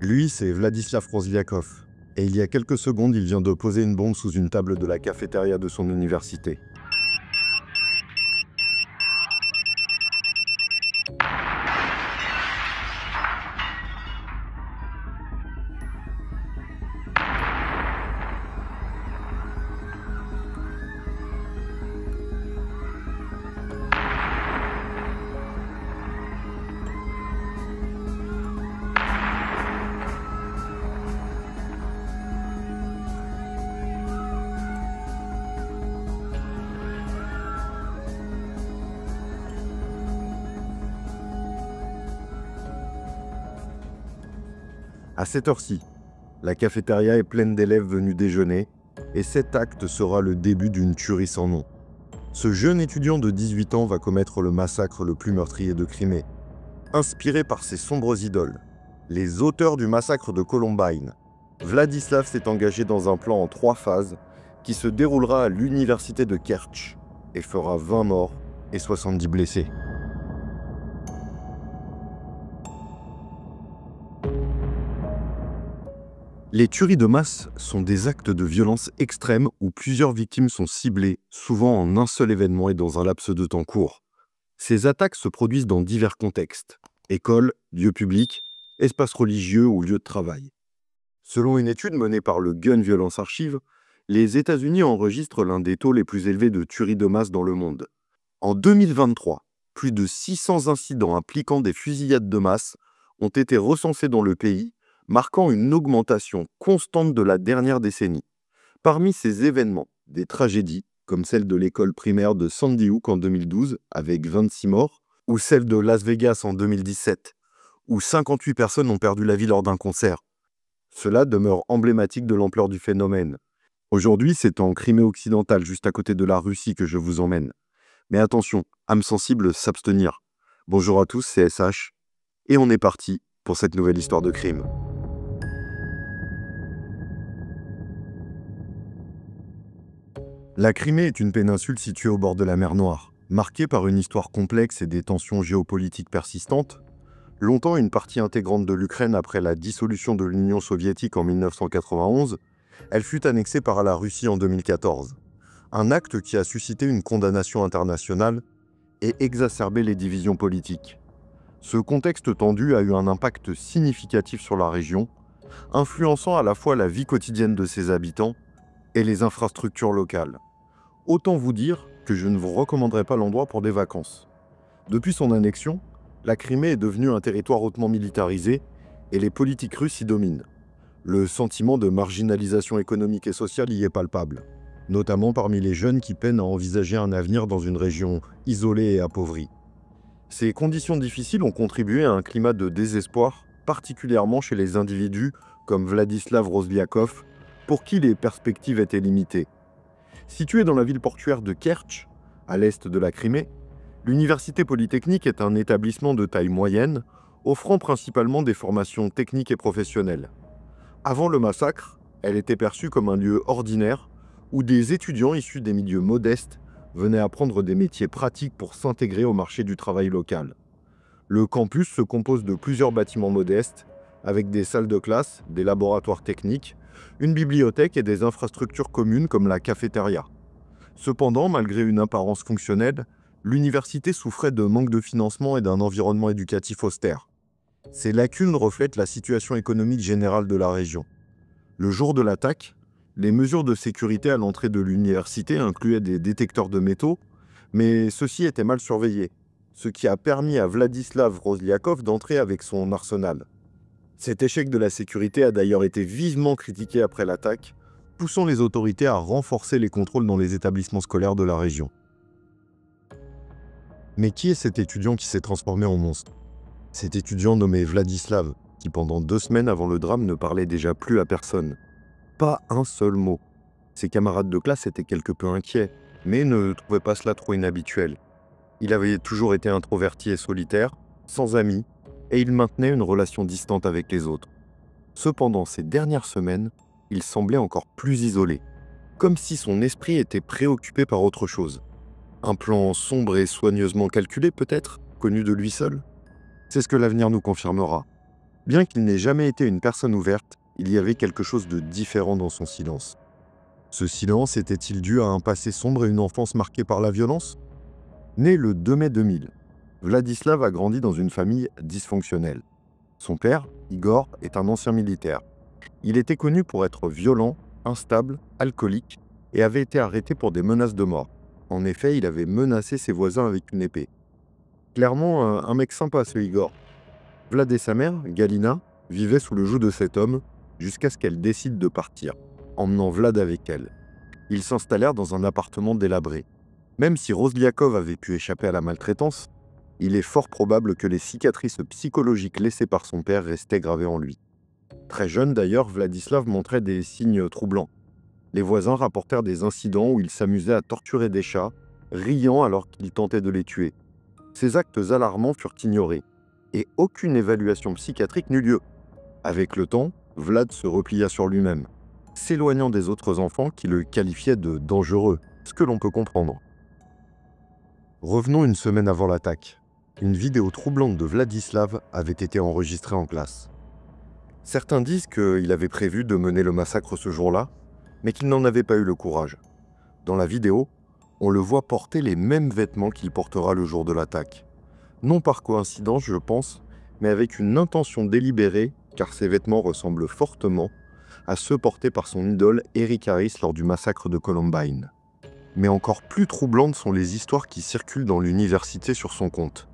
Lui, c'est Vladislav Rozliakov. Et il y a quelques secondes, il vient de poser une bombe sous une table de la cafétéria de son université. À cette heure-ci, la cafétéria est pleine d'élèves venus déjeuner, et cet acte sera le début d'une tuerie sans nom. Ce jeune étudiant de 18 ans va commettre le massacre le plus meurtrier de Crimée. Inspiré par ses sombres idoles, les auteurs du massacre de Columbine, Vladislav s'est engagé dans un plan en 3 phases qui se déroulera à l'université de Kertch et fera 20 morts et 70 blessés. Les tueries de masse sont des actes de violence extrême où plusieurs victimes sont ciblées, souvent en un seul événement et dans un laps de temps court. Ces attaques se produisent dans divers contextes: écoles, lieux publics, espaces religieux ou lieux de travail. Selon une étude menée par le Gun Violence Archive, les États-Unis enregistrent l'un des taux les plus élevés de tueries de masse dans le monde. En 2023, plus de 600 incidents impliquant des fusillades de masse ont été recensés dans le pays, marquant une augmentation constante de la dernière décennie. Parmi ces événements, des tragédies, comme celle de l'école primaire de Sandy Hook en 2012, avec 26 morts, ou celle de Las Vegas en 2017, où 58 personnes ont perdu la vie lors d'un concert. Cela demeure emblématique de l'ampleur du phénomène. Aujourd'hui, c'est en Crimée occidentale, juste à côté de la Russie, que je vous emmène. Mais attention, âme sensible, s'abstenir. Bonjour à tous, c'est SH, et on est parti pour cette nouvelle histoire de crime. La Crimée est une péninsule située au bord de la mer Noire, marquée par une histoire complexe et des tensions géopolitiques persistantes. Longtemps une partie intégrante de l'Ukraine après la dissolution de l'Union soviétique en 1991, elle fut annexée par la Russie en 2014. Un acte qui a suscité une condamnation internationale et exacerbé les divisions politiques. Ce contexte tendu a eu un impact significatif sur la région, influençant à la fois la vie quotidienne de ses habitants et les infrastructures locales. Autant vous dire que je ne vous recommanderais pas l'endroit pour des vacances. Depuis son annexion, la Crimée est devenue un territoire hautement militarisé et les politiques russes y dominent. Le sentiment de marginalisation économique et sociale y est palpable, notamment parmi les jeunes qui peinent à envisager un avenir dans une région isolée et appauvrie. Ces conditions difficiles ont contribué à un climat de désespoir, particulièrement chez les individus comme Vladislav Rozliakov, pour qui les perspectives étaient limitées. Située dans la ville portuaire de Kertch, à l'est de la Crimée, l'Université Polytechnique est un établissement de taille moyenne, offrant principalement des formations techniques et professionnelles. Avant le massacre, elle était perçue comme un lieu ordinaire où des étudiants issus des milieux modestes venaient apprendre des métiers pratiques pour s'intégrer au marché du travail local. Le campus se compose de plusieurs bâtiments modestes, avec des salles de classe, des laboratoires techniques, une bibliothèque et des infrastructures communes comme la cafétéria. Cependant, malgré une apparence fonctionnelle, l'université souffrait de manque de financement et d'un environnement éducatif austère. Ces lacunes reflètent la situation économique générale de la région. Le jour de l'attaque, les mesures de sécurité à l'entrée de l'université incluaient des détecteurs de métaux, mais ceux-ci étaient mal surveillés, ce qui a permis à Vladislav Rozliakov d'entrer avec son arsenal. Cet échec de la sécurité a d'ailleurs été vivement critiqué après l'attaque, poussant les autorités à renforcer les contrôles dans les établissements scolaires de la région. Mais qui est cet étudiant qui s'est transformé en monstre? Cet étudiant nommé Vladislav, qui pendant 2 semaines avant le drame ne parlait déjà plus à personne. Pas un seul mot. Ses camarades de classe étaient quelque peu inquiets, mais ne trouvaient pas cela trop inhabituel. Il avait toujours été introverti et solitaire, sans amis, et il maintenait une relation distante avec les autres. Cependant, ces dernières semaines, il semblait encore plus isolé, comme si son esprit était préoccupé par autre chose. Un plan sombre et soigneusement calculé peut-être, connu de lui seul? C'est ce que l'avenir nous confirmera. Bien qu'il n'ait jamais été une personne ouverte, il y avait quelque chose de différent dans son silence. Ce silence était-il dû à un passé sombre et une enfance marquée par la violence? Né le 2 mai 2000, Vladislav a grandi dans une famille dysfonctionnelle. Son père, Igor, est un ancien militaire. Il était connu pour être violent, instable, alcoolique et avait été arrêté pour des menaces de mort. En effet, il avait menacé ses voisins avec une épée. Clairement, un mec sympa ce Igor. Vlad et sa mère, Galina, vivaient sous le joug de cet homme jusqu'à ce qu'elle décide de partir, emmenant Vlad avec elle. Ils s'installèrent dans un appartement délabré. Même si Rozliakov avait pu échapper à la maltraitance, il est fort probable que les cicatrices psychologiques laissées par son père restaient gravées en lui. Très jeune d'ailleurs, Vladislav montrait des signes troublants. Les voisins rapportèrent des incidents où il s'amusait à torturer des chats, riant alors qu'il tentait de les tuer. Ces actes alarmants furent ignorés, et aucune évaluation psychiatrique n'eut lieu. Avec le temps, Vlad se replia sur lui-même, s'éloignant des autres enfants qui le qualifiaient de dangereux, ce que l'on peut comprendre. Revenons une semaine avant l'attaque. Une vidéo troublante de Vladislav avait été enregistrée en classe. Certains disent qu'il avait prévu de mener le massacre ce jour-là, mais qu'il n'en avait pas eu le courage. Dans la vidéo, on le voit porter les mêmes vêtements qu'il portera le jour de l'attaque. Non par coïncidence, je pense, mais avec une intention délibérée, car ces vêtements ressemblent fortement à ceux portés par son idole Eric Harris lors du massacre de Columbine. Mais encore plus troublantes sont les histoires qui circulent dans l'université sur son compte.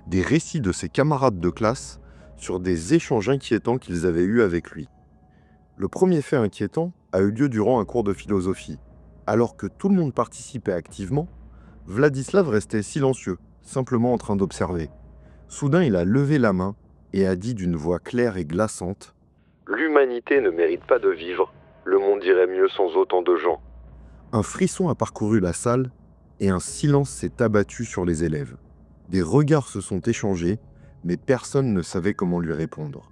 Des récits de ses camarades de classe sur des échanges inquiétants qu'ils avaient eus avec lui. Le premier fait inquiétant a eu lieu durant un cours de philosophie. Alors que tout le monde participait activement, Vladislav restait silencieux, simplement en train d'observer. Soudain, il a levé la main et a dit d'une voix claire et glaçante : « L'humanité ne mérite pas de vivre. Le monde irait mieux sans autant de gens. » Un frisson a parcouru la salle et un silence s'est abattu sur les élèves. Des regards se sont échangés, mais personne ne savait comment lui répondre.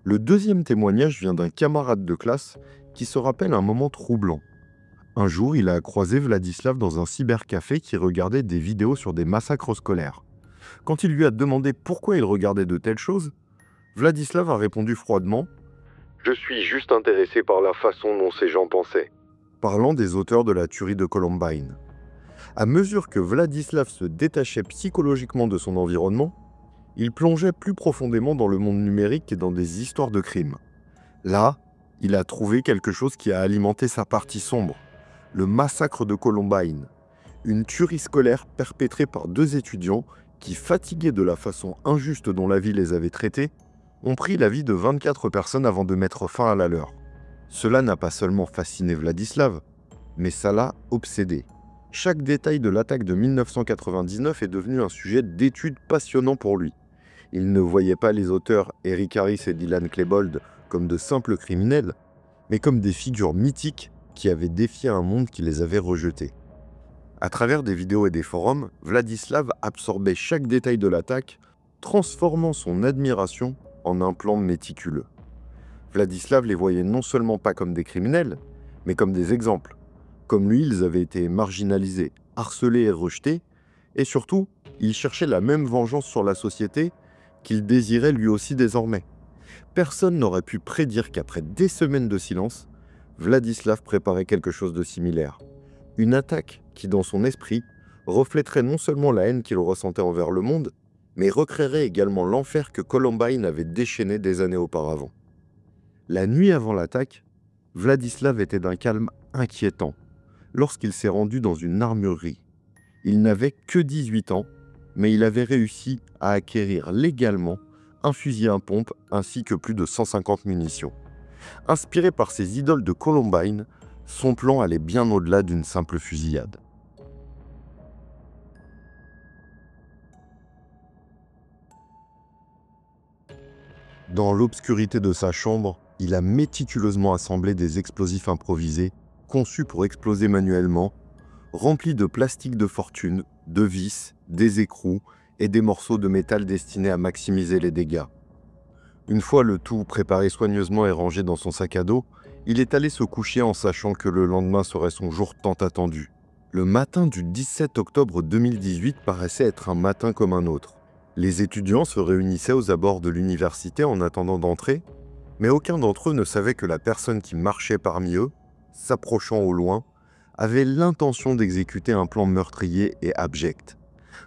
Le deuxième témoignage vient d'un camarade de classe qui se rappelle un moment troublant. Un jour, il a croisé Vladislav dans un cybercafé qui regardait des vidéos sur des massacres scolaires. Quand il lui a demandé pourquoi il regardait de telles choses, Vladislav a répondu froidement : « Je suis juste intéressé par la façon dont ces gens pensaient », parlant des auteurs de la tuerie de Columbine. À mesure que Vladislav se détachait psychologiquement de son environnement, il plongeait plus profondément dans le monde numérique et dans des histoires de crimes. Là, il a trouvé quelque chose qui a alimenté sa partie sombre, le massacre de Columbine, une tuerie scolaire perpétrée par 2 étudiants qui, fatigués de la façon injuste dont la vie les avait traités, ont pris la vie de 24 personnes avant de mettre fin à la leur. Cela n'a pas seulement fasciné Vladislav, mais ça l'a obsédé. Chaque détail de l'attaque de 1999 est devenu un sujet d'étude passionnant pour lui. Il ne voyait pas les auteurs Eric Harris et Dylan Klebold comme de simples criminels, mais comme des figures mythiques qui avaient défié un monde qui les avait rejetés. À travers des vidéos et des forums, Vladislav absorbait chaque détail de l'attaque, transformant son admiration en un plan méticuleux. Vladislav les voyait non seulement pas comme des criminels, mais comme des exemples. Comme lui, ils avaient été marginalisés, harcelés et rejetés, et surtout, il cherchait la même vengeance sur la société qu'il désirait lui aussi désormais. Personne n'aurait pu prédire qu'après des semaines de silence, Vladislav préparait quelque chose de similaire. Une attaque qui, dans son esprit, reflèterait non seulement la haine qu'il ressentait envers le monde, mais recréerait également l'enfer que Columbine avait déchaîné des années auparavant. La nuit avant l'attaque, Vladislav était d'un calme inquiétant lorsqu'il s'est rendu dans une armurerie. Il n'avait que 18 ans, mais il avait réussi à acquérir légalement un fusil à pompe ainsi que plus de 150 munitions. Inspiré par ses idoles de Columbine, son plan allait bien au-delà d'une simple fusillade. Dans l'obscurité de sa chambre, il a méticuleusement assemblé des explosifs improvisés, conçus pour exploser manuellement, remplis de plastique de fortune, de vis, des écrous et des morceaux de métal destinés à maximiser les dégâts. Une fois le tout préparé soigneusement et rangé dans son sac à dos, il est allé se coucher en sachant que le lendemain serait son jour tant attendu. Le matin du 17 octobre 2018 paraissait être un matin comme un autre. Les étudiants se réunissaient aux abords de l'université en attendant d'entrer, mais aucun d'entre eux ne savait que la personne qui marchait parmi eux, s'approchant au loin, avait l'intention d'exécuter un plan meurtrier et abject.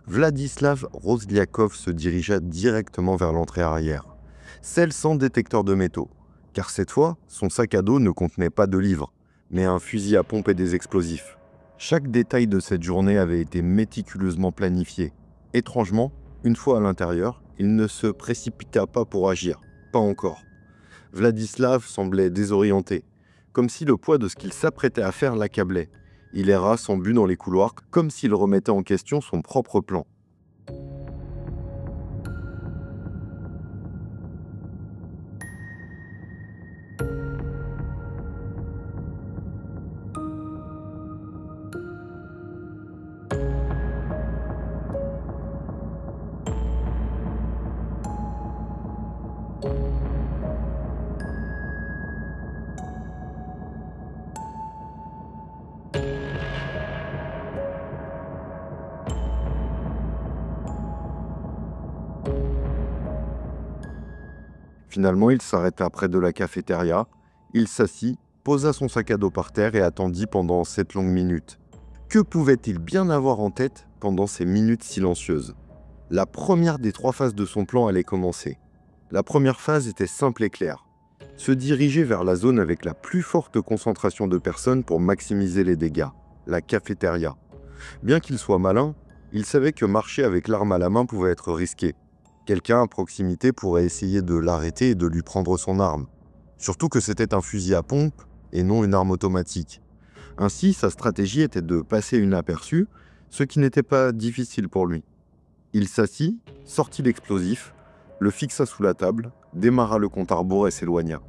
Vladislav Rozliakov se dirigea directement vers l'entrée arrière, celle sans détecteur de métaux, car cette fois, son sac à dos ne contenait pas de livres, mais un fusil à pompe et des explosifs. Chaque détail de cette journée avait été méticuleusement planifié. Étrangement, une fois à l'intérieur, il ne se précipita pas pour agir, pas encore. Vladislav semblait désorienté, comme si le poids de ce qu'il s'apprêtait à faire l'accablait. Il erra sans but dans les couloirs, comme s'il remettait en question son propre plan. Finalement, il s'arrêta près de la cafétéria, il s'assit, posa son sac à dos par terre et attendit pendant 7 longues minutes. Que pouvait-il bien avoir en tête pendant ces minutes silencieuses? La première des 3 phases de son plan allait commencer. La première phase était simple et claire. Se diriger vers la zone avec la plus forte concentration de personnes pour maximiser les dégâts, la cafétéria. Bien qu'il soit malin, il savait que marcher avec l'arme à la main pouvait être risqué. Quelqu'un à proximité pourrait essayer de l'arrêter et de lui prendre son arme. Surtout que c'était un fusil à pompe et non une arme automatique. Ainsi, sa stratégie était de passer inaperçu, ce qui n'était pas difficile pour lui. Il s'assit, sortit l'explosif, le fixa sous la table, démarra le compte à rebours et s'éloigna.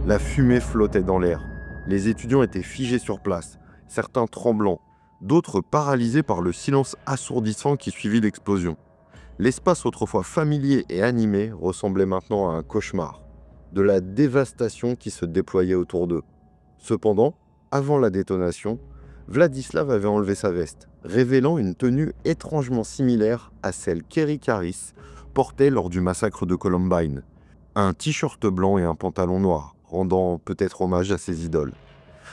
La fumée flottait dans l'air. Les étudiants étaient figés sur place, certains tremblants, d'autres paralysés par le silence assourdissant qui suivit l'explosion. L'espace autrefois familier et animé ressemblait maintenant à un cauchemar, de la dévastation qui se déployait autour d'eux. Cependant, avant la détonation, Vladislav avait enlevé sa veste, révélant une tenue étrangement similaire à celle qu'Eric Harris portait lors du massacre de Columbine. Un t-shirt blanc et un pantalon noir, rendant peut-être hommage à ses idoles.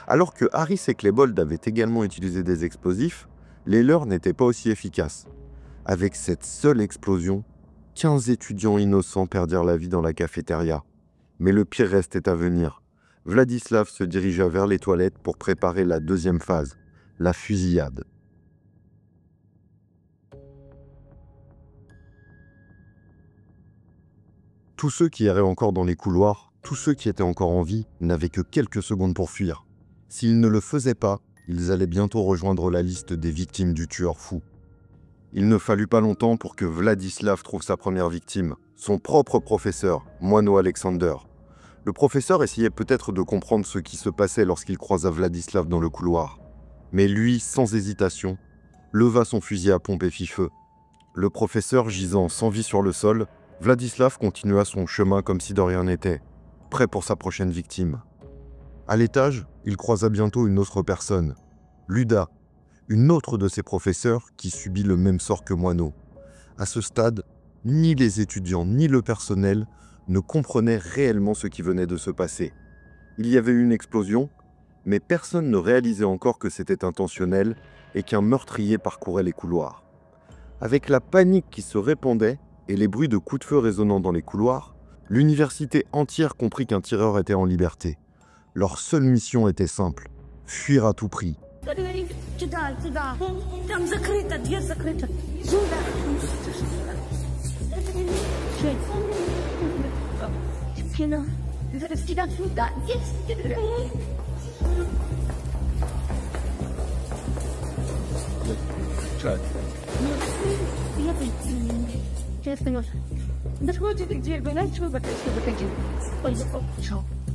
Alors que Harris et Klebold avaient également utilisé des explosifs, les leurs n'étaient pas aussi efficaces. Avec cette seule explosion, 15 étudiants innocents perdirent la vie dans la cafétéria. Mais le pire restait à venir. Vladislav se dirigea vers les toilettes pour préparer la deuxième phase, la fusillade. Tous ceux qui erraient encore dans les couloirs, tous ceux qui étaient encore en vie, n'avaient que quelques secondes pour fuir. S'ils ne le faisaient pas, ils allaient bientôt rejoindre la liste des victimes du tueur fou. Il ne fallut pas longtemps pour que Vladislav trouve sa première victime, son propre professeur, Moineau Alexander. Le professeur essayait peut-être de comprendre ce qui se passait lorsqu'il croisa Vladislav dans le couloir. Mais lui, sans hésitation, leva son fusil à pompe et fit feu. Le professeur gisant sans vie sur le sol, Vladislav continua son chemin comme si de rien n'était, prêt pour sa prochaine victime. À l'étage, il croisa bientôt une autre personne, Luda, une autre de ses professeurs qui subit le même sort que Moineau. À ce stade, ni les étudiants ni le personnel ne comprenaient réellement ce qui venait de se passer. Il y avait eu une explosion, mais personne ne réalisait encore que c'était intentionnel et qu'un meurtrier parcourait les couloirs. Avec la panique qui se répandait et les bruits de coups de feu résonnant dans les couloirs, L'université entière comprit qu'un tireur était en liberté. Leur seule mission était simple, fuir à tout prix.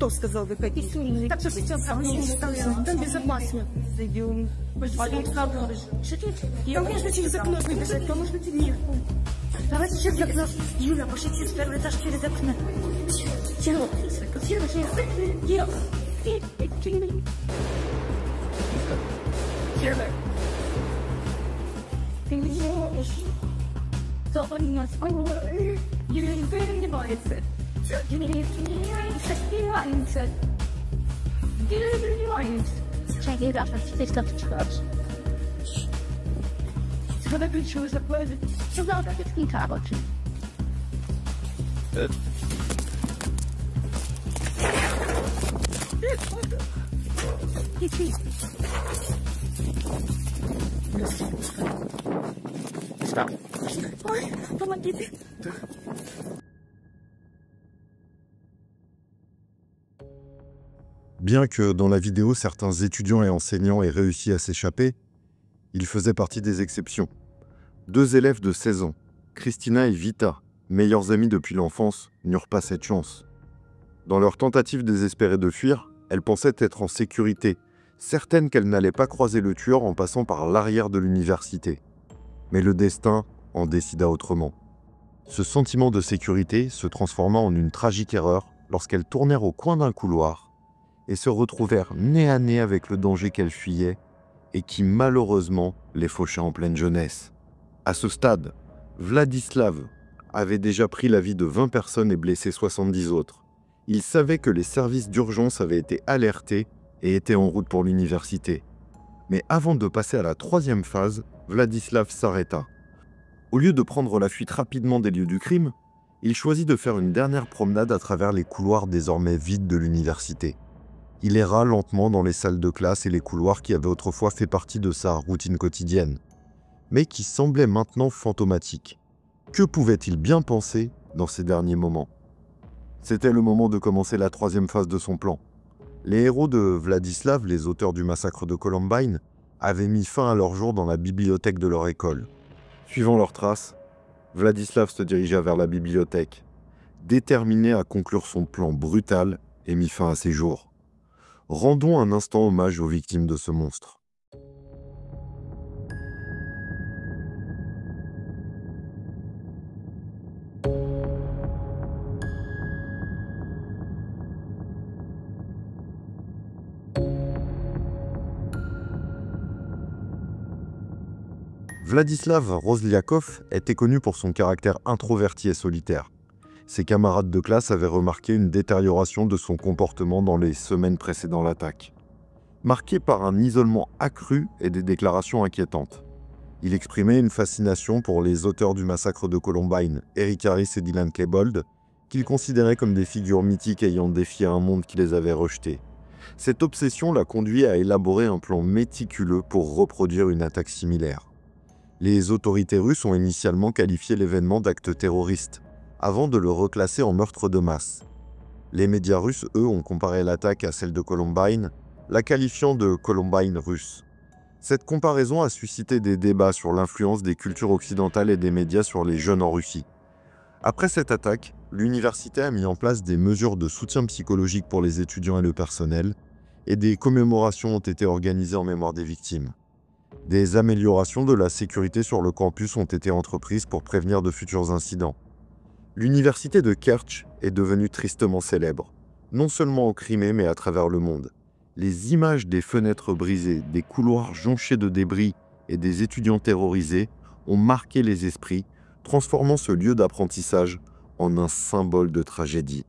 Кто сказал выходить? Так что там безопасно. Зайдем. Конечно, через окно выбежать, поможет тебе. Давайте через окно. Юля, пошли через первый этаж через окно. Тихо. Ты не можешь. Помогите. Bien que dans la vidéo, certains étudiants et enseignants aient réussi à s'échapper, ils faisaient partie des exceptions. 2 élèves de 16 ans, Christina et Vita, meilleures amies depuis l'enfance, n'eurent pas cette chance. Dans leur tentative désespérée de fuir, elles pensaient être en sécurité, certaines qu'elles n'allaient pas croiser le tueur en passant par l'arrière de l'université. Mais le destin en décida autrement. Ce sentiment de sécurité se transforma en une tragique erreur lorsqu'elles tournèrent au coin d'un couloir et se retrouvèrent nez à nez avec le danger qu'elles fuyaient et qui malheureusement les faucha en pleine jeunesse. À ce stade, Vladislav avait déjà pris la vie de 20 personnes et blessé 70 autres. Il savait que les services d'urgence avaient été alertés et étaient en route pour l'université. Mais avant de passer à la 3e phase, Vladislav s'arrêta. Au lieu de prendre la fuite rapidement des lieux du crime, il choisit de faire une dernière promenade à travers les couloirs désormais vides de l'université. Il erra lentement dans les salles de classe et les couloirs qui avaient autrefois fait partie de sa routine quotidienne, mais qui semblaient maintenant fantomatiques. Que pouvait-il bien penser dans ces derniers moments? C'était le moment de commencer la 3e phase de son plan. Les héros de Vladislav, les auteurs du massacre de Columbine, avaient mis fin à leur jour dans la bibliothèque de leur école. Suivant leurs traces, Vladislav se dirigea vers la bibliothèque, déterminé à conclure son plan brutal et mit fin à ses jours. Rendons un instant hommage aux victimes de ce monstre. Vladislav Rozliakov était connu pour son caractère introverti et solitaire. Ses camarades de classe avaient remarqué une détérioration de son comportement dans les semaines précédant l'attaque. Marqué par un isolement accru et des déclarations inquiétantes. Il exprimait une fascination pour les auteurs du massacre de Columbine, Eric Harris et Dylan Klebold, qu'il considérait comme des figures mythiques ayant défié un monde qui les avait rejetés. Cette obsession l'a conduit à élaborer un plan méticuleux pour reproduire une attaque similaire. Les autorités russes ont initialement qualifié l'événement d'acte terroriste, avant de le reclasser en meurtre de masse. Les médias russes, eux, ont comparé l'attaque à celle de Columbine, la qualifiant de Columbine russe. Cette comparaison a suscité des débats sur l'influence des cultures occidentales et des médias sur les jeunes en Russie. Après cette attaque, l'université a mis en place des mesures de soutien psychologique pour les étudiants et le personnel, et des commémorations ont été organisées en mémoire des victimes. Des améliorations de la sécurité sur le campus ont été entreprises pour prévenir de futurs incidents. L'université de Kerch est devenue tristement célèbre, non seulement en Crimée mais à travers le monde. Les images des fenêtres brisées, des couloirs jonchés de débris et des étudiants terrorisés ont marqué les esprits, transformant ce lieu d'apprentissage en un symbole de tragédie.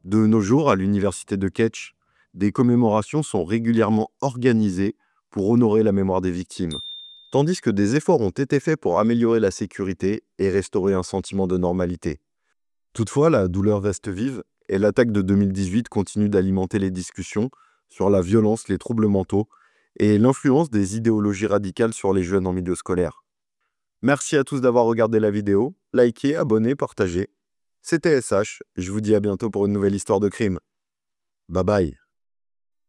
De nos jours, à l'université de Kerch, des commémorations sont régulièrement organisées pour honorer la mémoire des victimes, tandis que des efforts ont été faits pour améliorer la sécurité et restaurer un sentiment de normalité. Toutefois, la douleur reste vive et l'attaque de 2018 continue d'alimenter les discussions sur la violence, les troubles mentaux et l'influence des idéologies radicales sur les jeunes en milieu scolaire. Merci à tous d'avoir regardé la vidéo, likez, abonnez, partagez. C'était SH, je vous dis à bientôt pour une nouvelle histoire de crime. Bye bye.